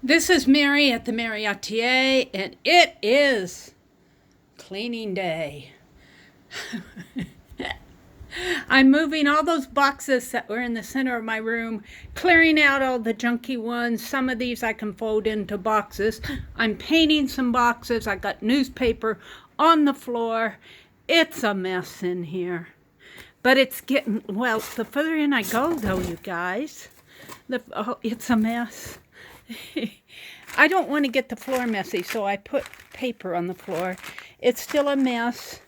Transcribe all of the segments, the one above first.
This is Mary at the.meri.atelier, and it is cleaning day. I'm moving all those boxes that were in the center of my room, clearing out all the junky ones. Some of these I can fold into boxes. I'm painting some boxes. I got newspaper on the floor. It's a mess in here. But it's getting, well, the further in I go, though, you guys, it's a mess. I don't want to get the floor messy, so I put paper on the floor. It's still a mess,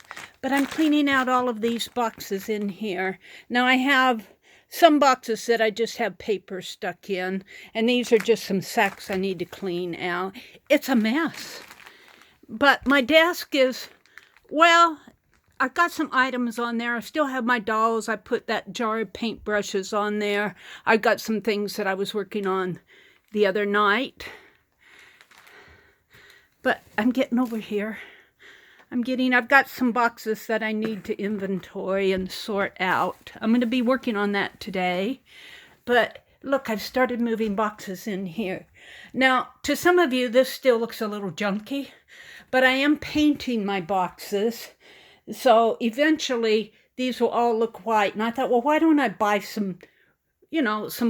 but I'm cleaning out all of these boxes in here. Now I have some boxes that I just have paper stuck in, and these are just some sacks I need to clean out. It's a mess. But my desk is, well, I've got some items on there. I still have my dolls. I put that jar of paintbrushes on there. I've got some things that I was working on the other night. But I'm getting over here. I've got some boxes that I need to inventory and sort out. I'm going to be working on that today. But look, I've started moving boxes in here. Now, to some of you, this still looks a little junky, but I am painting my boxes. So eventually, these will all look white. And I thought, well, why don't I buy some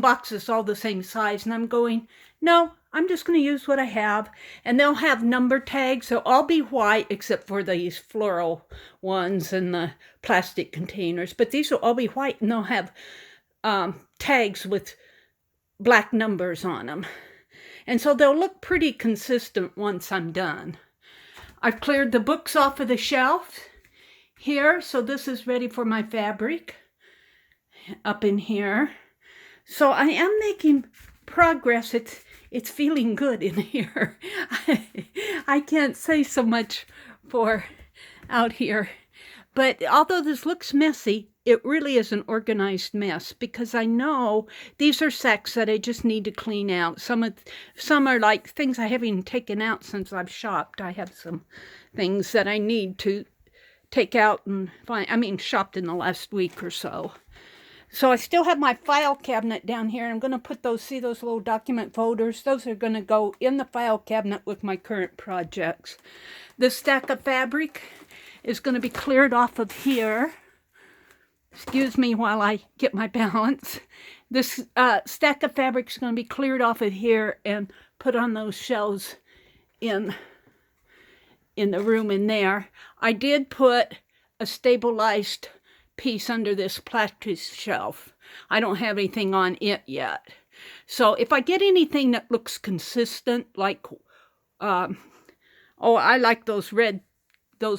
boxes all the same size? And I'm going, no, I'm just going to use what I have. And they'll have number tags. They'll all be white except for these floral ones and the plastic containers. But these will all be white, and they'll have tags with black numbers on them. And so they'll look pretty consistent once I'm done. I've cleared the books off of the shelf here. So this is ready for my fabric up in here. So I am making progress. It's feeling good in here. I can't say so much for out here. But although this looks messy, it really is an organized mess, because I know these are sacks that I just need to clean out. Some are like things I haven't even taken out since I've shopped. I have some things that I need to take out and find. Shopped in the last week or so. So I still have my file cabinet down here. I'm going to put those little document folders? Those are going to go in the file cabinet with my current projects. This stack of fabric is going to be cleared off of here. Excuse me while I get my balance. This stack of fabric is going to be cleared off of here and put on those shelves in the room in there. I did put a stabilized piece under this plastic shelf. I don't have anything on it yet. So if I get anything that looks consistent, like, I like those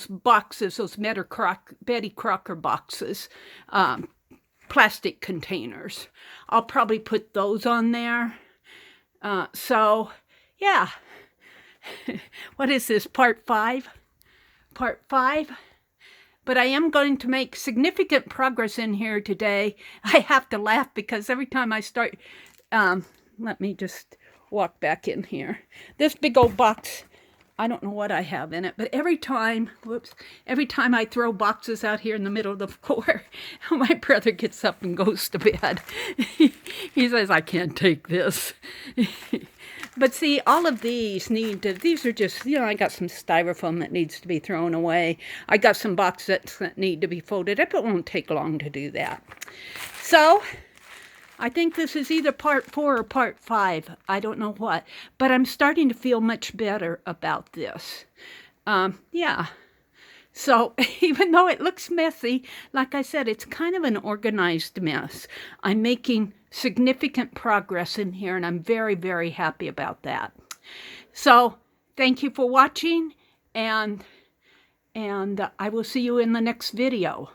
boxes, those Betty Crocker boxes, plastic containers. I'll probably put those on there. So, yeah. What is this, part 5? Part 5? But I am going to make significant progress in here today. I have to laugh because every time I start, let me just walk back in here. This big old box, I don't know what I have in it, but every time I throw boxes out here in the middle of the floor, my brother gets up and goes to bed. He says, I can't take this. But see, all of these these are just, I got some styrofoam that needs to be thrown away. I got some boxes that need to be folded up. It won't take long to do that. So, I think this is either part 4 or part 5. I don't know what. But I'm starting to feel much better about this. Yeah. So, even though it looks messy, like I said, it's kind of an organized mess. I'm making significant progress in here, and I'm very, very happy about that. So, thank you for watching, and I will see you in the next video.